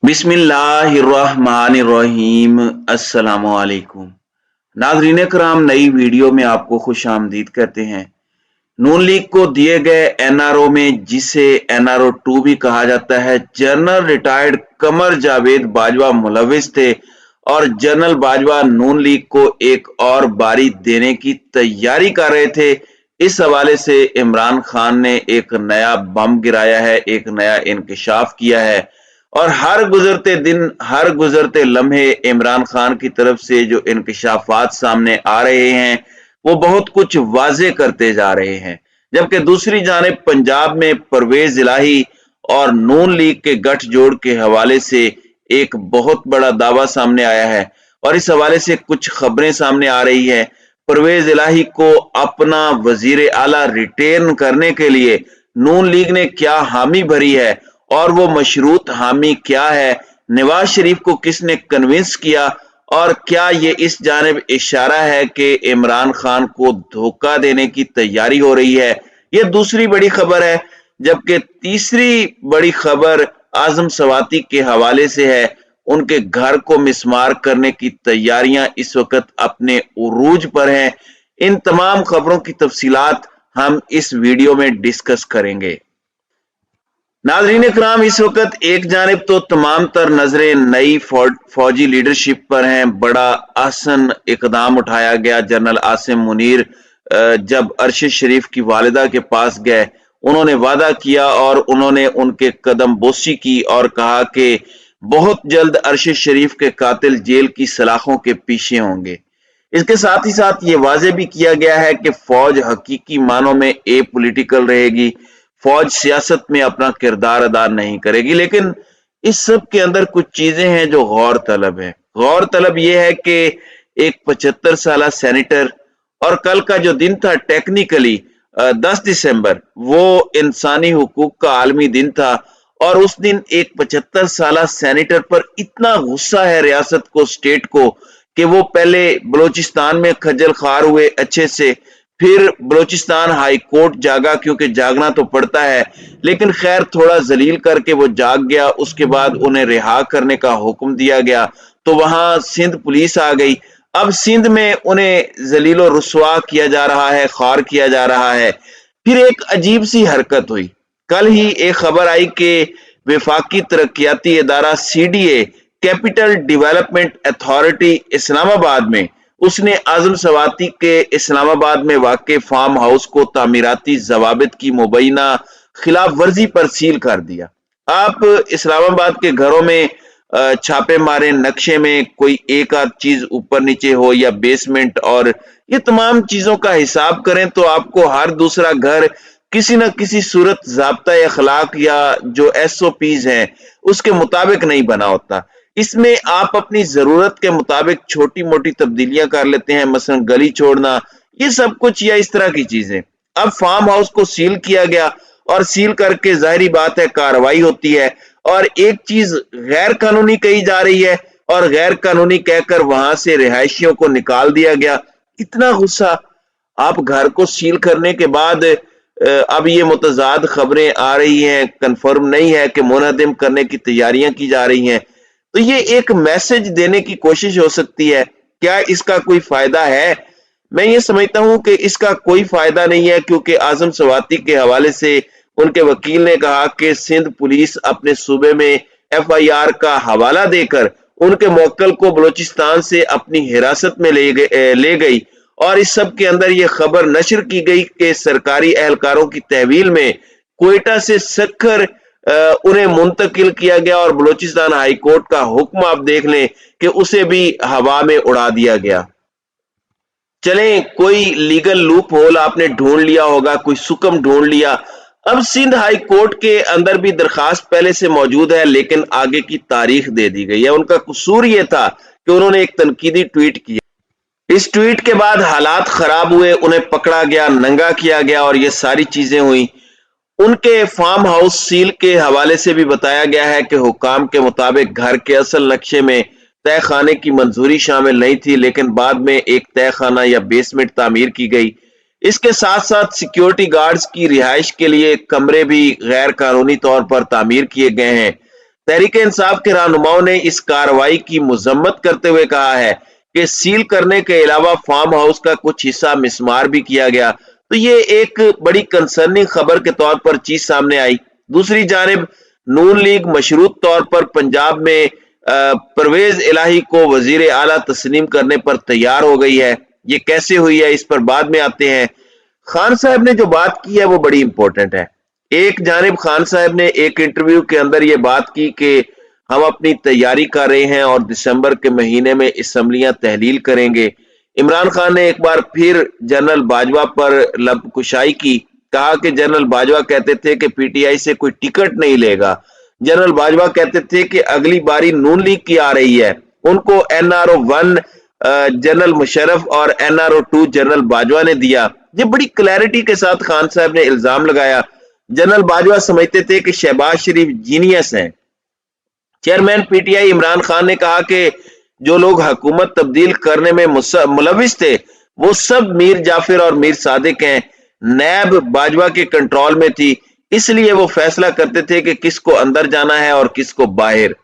बिस्मिल्लाहिर्रहमानिर्रहीम। अस्सलाम वालेकुम नाज़रीन कराम, नई वीडियो में आपको खुश आमदीद कहते हैं। नून लीग को दिए गए एनआरओ में, जिसे एनआरओ 2 भी कहा जाता है, जनरल रिटायर्ड कमर जावेद बाजवा मुलविस थे और जनरल बाजवा नून लीग को एक और बारी देने की तैयारी कर रहे थे। इस हवाले से इमरान खान ने एक नया बम गिराया है, एक नया इंकशाफ किया है और हर गुजरते दिन, हर गुजरते लम्हे इमरान खान की तरफ से जो इंकशाफात सामने आ रहे हैं वो बहुत कुछ वाजे करते जा रहे हैं। जबकि दूसरी जानिब पंजाब में परवेज इलाही और नून लीग के गठजोड़ के हवाले से एक बहुत बड़ा दावा सामने आया है और इस हवाले से कुछ खबरें सामने आ रही है। परवेज इलाही को अपना वजीर आला रिटेन करने के लिए नून लीग ने क्या हामी भरी है और वो मशरूत हामी क्या है, नवाज शरीफ को किसने कन्विंस किया और क्या ये इस जानिब इशारा है कि इमरान खान को धोखा देने की तैयारी हो रही है, ये दूसरी बड़ी खबर है। जबकि तीसरी बड़ी खबर आजम सवाती के हवाले से है। उनके घर को मिसमार करने की तैयारियां इस वक्त अपने उरूज पर हैं। इन तमाम खबरों की तफसीलात हम इस वीडियो में डिस्कस करेंगे। नाज़रीन इकराम, इस वक्त एक जानिब तो तमाम तर नजरें नई फौजी लीडरशिप पर हैं। बड़ा आसन इकदाम उठाया गया। जनरल आसिम मुनीर जब अरशद शरीफ की वालिदा के पास गए, उन्होंने वादा किया और उन्होंने उनके कदम बोसी की और कहा कि बहुत जल्द अरशद शरीफ के कातिल जेल की सलाखों के पीछे होंगे। इसके साथ ही साथ ये वाजे भी किया गया है कि फौज हकीकी मानों में ए पॉलिटिकल रहेगी, फौज सियासत में अपना किरदार अदा नहीं करेगी। लेकिन इस सब के अंदर कुछ चीजें हैं जो गौर तलब है। गौर तलब यह है कि एक 75 साल सेनेटर, और कल का जो दिन था टेक्निकली 10 दिसंबर, वो इंसानी हुकूक का आलमी दिन था और उस दिन एक 75 साल सेनेटर पर इतना गुस्सा है रियासत को, स्टेट को, कि वो पहले बलोचिस्तान में खज्जल खार हुए अच्छे से, फिर बलोचिस्तान हाई कोर्ट जागा, क्योंकि जागना तो पड़ता है, लेकिन खैर थोड़ा जलील करके वो जाग गया। उसके बाद उन्हें रिहा करने का हुक्म दिया गया तो वहां सिंध पुलिस आ गई। अब सिंध में उन्हें जलीलो रुसवा किया जा रहा है, खार किया जा रहा है। फिर एक अजीब सी हरकत हुई। कल ही एक खबर आई कि वफाकी तरक्याती इदारा CDA, capital development authority Islamabad में, उसने आजम सवाती के इस्लामाबाद में वाक़ फार्म हाउस को तामीराती जवाबित की मुबैना खिलाफ वर्जी पर सील कर दिया। आप इस्लामाबाद के घरों में छापे मारे, नक्शे में कोई एक आध चीज ऊपर नीचे हो या बेसमेंट, और ये तमाम चीजों का हिसाब करें तो आपको हर दूसरा घर किसी न किसी सूरत ज़ाब्ता अखलाक या जो एसओपीज हैं उसके मुताबिक नहीं बना होता। इसमें आप अपनी जरूरत के मुताबिक छोटी मोटी तब्दीलियां कर लेते हैं, मसलन गली छोड़ना, ये सब कुछ, या इस तरह की चीजें। अब फार्म हाउस को सील किया गया और सील करके जाहिर बात है कार्रवाई होती है, और एक चीज गैर कानूनी कही जा रही है और गैर कानूनी कहकर वहां से रिहायशियों को निकाल दिया गया। इतना गुस्सा। आप घर को सील करने के बाद अब ये मुतजाद खबरें आ रही हैं, कंफर्म नहीं है कि मुनहदिम करने की तैयारियां की जा रही हैं। तो ये एक मैसेज देने की कोशिश हो सकती है। क्या इसका कोई फायदा है? मैं ये समझता हूं कि इसका कोई फायदा नहीं है, क्योंकि आजम सवाती के हवाले से उनके वकील ने कहा कि सिंध पुलिस अपने सूबे में एफआईआर का हवाला देकर उनके मुवक्किल को बलोचिस्तान से अपनी हिरासत में ले गई और इस सब के अंदर ये खबर नशर की गई कि सरकारी एहलकारों की तहवील में क्वेटा से सखर उन्हें मुंतकिल किया गया और बलोचिस्तान हाई कोर्ट का हुक्म आप देख लें कि उसे भी हवा में उड़ा दिया गया। चलें, कोई लीगल लूप होल आपने ढूंढ लिया होगा, कोई सुकम ढूंढ लिया। अब सिंध हाई कोर्ट के अंदर भी दरखास्त पहले से मौजूद है, लेकिन आगे की तारीख दे दी गई है। उनका कसूर यह था कि उन्होंने एक तनकीदी ट्वीट किया। इस ट्वीट के बाद हालात खराब हुए, उन्हें पकड़ा गया, नंगा किया गया और ये सारी चीजें हुई। उनके फार्म हाउस सील के हवाले से भी बताया गया है कि हुकाम के मुताबिक घर के असल नक्शे में तय खाने की मंजूरी शामिल नहीं थी, लेकिन बाद में एक तय खाना या बेसमेंट तामीर की गई। इसके साथ साथ सिक्योरिटी गार्ड्स की रिहाइश के लिए कमरे भी गैर कानूनी तौर पर तामीर किए गए हैं। तहरीक इंसाफ के रहनुमाओं ने इस कार्रवाई की मजम्मत करते हुए कहा है कि सील करने के अलावा फार्म हाउस का कुछ हिस्सा मिसमार भी किया गया। तो ये एक बड़ी कंसर्निंग खबर के तौर पर चीज सामने आई। दूसरी जानिब नून लीग मशरूत तौर पर पंजाब में परवेज इलाही को वजीर आला तस्लीम करने पर तैयार हो गई है। ये कैसे हुई है इस पर बाद में आते हैं। खान साहब ने जो बात की है वो बड़ी इंपॉर्टेंट है। एक जानिब खान साहब ने एक इंटरव्यू के अंदर ये बात की कि हम अपनी तैयारी कर रहे हैं और दिसंबर के महीने में असम्बलियां तहलील करेंगे। इमरान खान ने एक बार फिर जनरल बाजवा पर लबकुशाई की, कहा कि जनरल बाजवा कहते थे कि पीटीआई से कोई टिकट नहीं लेगा। जनरल बाजवा कहते थे कि अगली बारी नून लीग की आ रही है, उनको एनआरओ 1 जनरल मुशर्रफ और एनआरओ 2 जनरल बाजवा ने दिया। ये बड़ी क्लैरिटी के साथ खान साहब ने इल्जाम लगाया। जनरल बाजवा समझते थे कि शहबाज शरीफ जीनियस हैं। चेयरमैन पीटीआई इमरान खान ने कहा कि जो लोग हुकूमत तब्दील करने में मुलविस थे वो सब मीर जाफिर और मीर सादिक हैं। नैब बाजवा के कंट्रोल में थी, इसलिए वो फैसला करते थे कि किसको अंदर जाना है और किसको बाहर।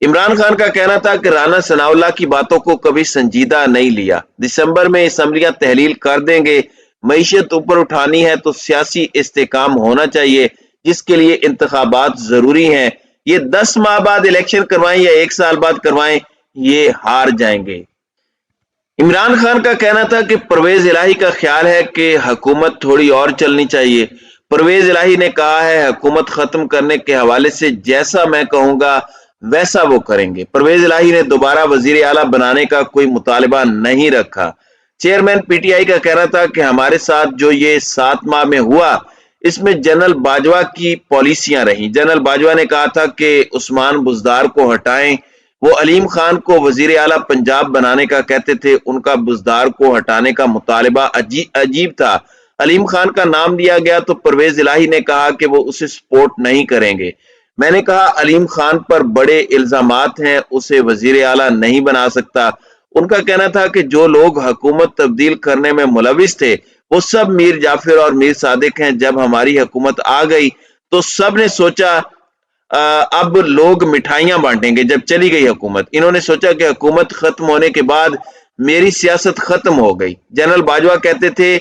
इमरान खान का कहना था कि राना सनाउल्लाह की बातों को कभी संजीदा नहीं लिया। दिसंबर में असम्बलियां तहलील कर देंगे। मईशत ऊपर उठानी है तो सियासी इस्तेकाम होना चाहिए, जिसके लिए इंतखाबात जरूरी हैं। ये 10 माह बाद इलेक्शन करवाएं या 1 साल बाद करवाएं, ये हार जाएंगे। इमरान खान का कहना था कि परवेज इलाही का ख्याल है कि हुकूमत थोड़ी और चलनी चाहिए। परवेज इलाही ने कहा है हुकूमत खत्म करने के हवाले से जैसा मैं कहूंगा वैसा वो करेंगे। परवेज इलाही ने दोबारा वजीर आला बनाने का कोई मुतालिबा नहीं रखा। चेयरमैन पीटीआई का कहना था कि हमारे साथ जो ये 7 माह में हुआ इसमें जनरल बाजवा की पॉलिसियां रही। जनरल बाजवा ने कहा था कि उस्मान बुजदार को हटाएं। वो अलीम खान को वजीर आला पंजाब बनाने का कहते थे, उनका बुजदार को हटाने का मुतालिबा अजीब था। अलीम खान का नाम दिया गया तो परवेज इलाही ने कहा कि वो उसे सपोर्ट नहीं करेंगे। मैंने कहा अलीम खान पर बड़े इल्जामात हैं, उसे वजीर आला नहीं बना सकता। उनका कहना था कि जो लोग हुकूमत तब्दील करने में मुलविस थे वो सब मीर जाफिर और मीर सादिक हैं। जब हमारी हुकूमत आ गई तो सब ने सोचा अब लोग मिठाइयां बांटेंगे। जब चली गई हुकूमत, इन्होंने सोचा कि हुकूमत खत्म होने के बाद मेरी सियासत खत्म हो गई। जनरल बाजवा कहते थे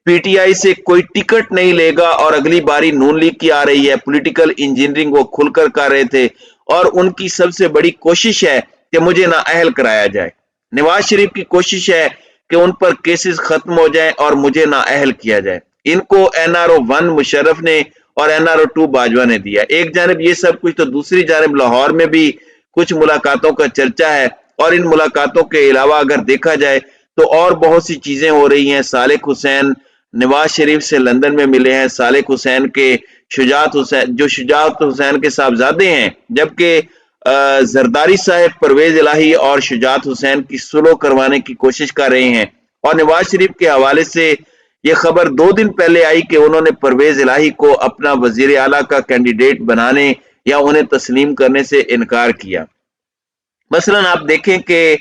पीटीआई से कोई टिकट नहीं लेगा और अगली बारी नून लीग की आ रही है। पॉलिटिकल इंजीनियरिंग वो खुलकर कर रहे थे और उनकी सबसे बड़ी कोशिश है कि मुझे नाअहल कराया जाए। नवाज शरीफ की कोशिश है कि उन पर केसेस खत्म हो जाएं और मुझे नाअहल किया जाए। इनको एनआरओ 1 मुशर्रफ ने और एनआरओ 2 बाजवा ने दिया। एक जानिब ये सब कुछ तो दूसरी जानिब लाहौर में भी कुछ मुलाकातों का चर्चा है और इन मुलाकातों के अलावा अगर देखा जाए तो और बहुत सी चीजें हो रही हैं। सालिक हुसैन नवाज शरीफ से लंदन में मिले हैं। सालिक हुसैन के शुजात हुसैन जो शुजात हुसैन के साहबजादे हैं, जबकि जरदारी साहब परवेज इलाही और शुजात हुसैन की सुलह करवाने की कोशिश कर रहे हैं। और नवाज शरीफ के हवाले से यह खबर 2 दिन पहले आई कि उन्होंने परवेज इलाही को अपना वजीर आला का कैंडिडेट बनाने या उन्हें तस्लीम करने से इनकार किया। मसलन आप देखें कि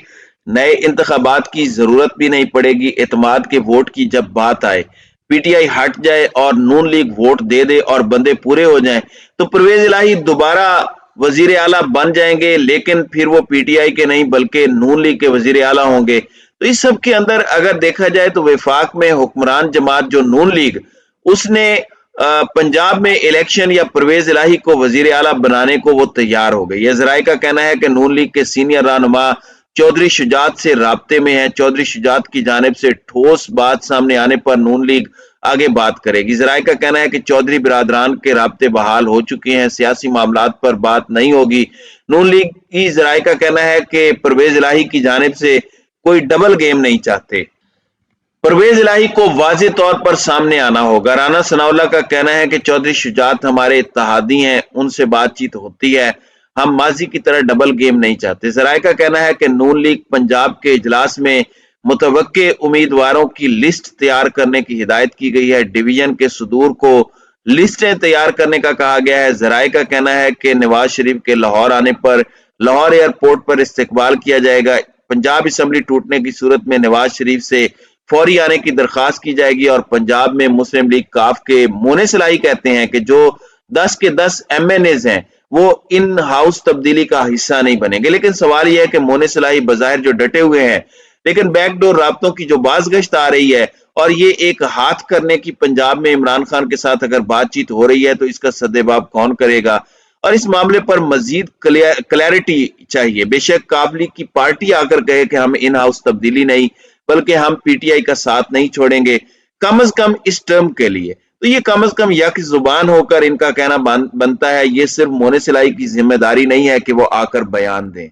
नए इंतखाबात की जरूरत भी नहीं पड़ेगी। एतमाद के वोट की जब बात आए, पीटीआई हट जाए और नून लीग वोट दे दे और बंदे पूरे हो जाएं तो परवेज इलाही दोबारा वजीर आला बन जाएंगे, लेकिन फिर वो पीटीआई के नहीं बल्कि नून लीग के वजीर आला होंगे। तो इस सब के अंदर अगर देखा जाए तो वफाक में हुक्मरान जमात जो नून लीग, उसने पंजाब में इलेक्शन या परवेज इलाही को वजीर आला बनाने को वो तैयार हो गई है। जराए का कहना है कि नून लीग के सीनियर रहनुमा चौधरी शुजात से राब्ते में है। चौधरी शुजात की जानिब से ठोस बात सामने आने पर नून लीग आगे बात करेगी। जराए का कहना है कि चौधरी बिरादरान के राब्ते बहाल हो चुके हैं, सियासी मामलात पर बात नहीं होगी। नून लीग की जराए का कहना है कि परवेज इलाही की जानिब से कोई डबल गेम नहीं चाहते। परवेज इलाही को वाज़े तौर पर सामने आना होगा। राना सनाउल्लाह का कहना है कि चौधरी शुजात हमारे इत्तेहादी हैं, उनसे बातचीत होती है, हम माजी की तरह डबल गेम नहीं चाहते। जराए का कहना है कि नून लीग पंजाब के इजलास में मुतवक्के उम्मीदवारों की लिस्ट तैयार करने की हिदायत की गई है। डिवीजन के सदूर को लिस्टें तैयार करने का कहा गया है। जराए का कहना है कि नवाज शरीफ के लाहौर आने पर लाहौर एयरपोर्ट पर इस्तकबाल किया जाएगा। पंजाब असम्बली टूटने की सूरत में नवाज शरीफ से फौरी आने की दरखास्त की जाएगी। और पंजाब में मुस्लिम लीग काफ के मोने सलाई कहते हैं कि जो 10 के 10 MNAs हैं وہ ان ہاؤس تبدیلی کا حصہ نہیں بنیں گے۔ لیکن سوال یہ ہے کہ مونے صلاحی بظاہر جو ڈٹے ہوئے ہیں، لیکن بیک ڈور رابطوں کی جو باز گشت آ رہی ہے اور یہ ایک ہاتھ کرنے کی پنجاب میں عمران خان کے ساتھ اگر بات چیت ہو رہی ہے تو اس کا سدباب کون کرے گا؟ اور اس معاملے پر مزید کلیئرٹی چاہیے۔ بے شک قابلی کی پارٹی آ کر کہے کہ ہم ان ہاؤس تبدیلی نہیں بلکہ ہم پی ٹی آئی کا ساتھ نہیں چھوڑیں گے، کم از کم اس ٹرم کے لیے، تو یہ کم از کم یک زبان ہو کر ان کا کہنا بنتا ہے۔ یہ صرف مونے صلاحی کی ذمہ داری نہیں ہے کہ وہ آ کر بیان دیں۔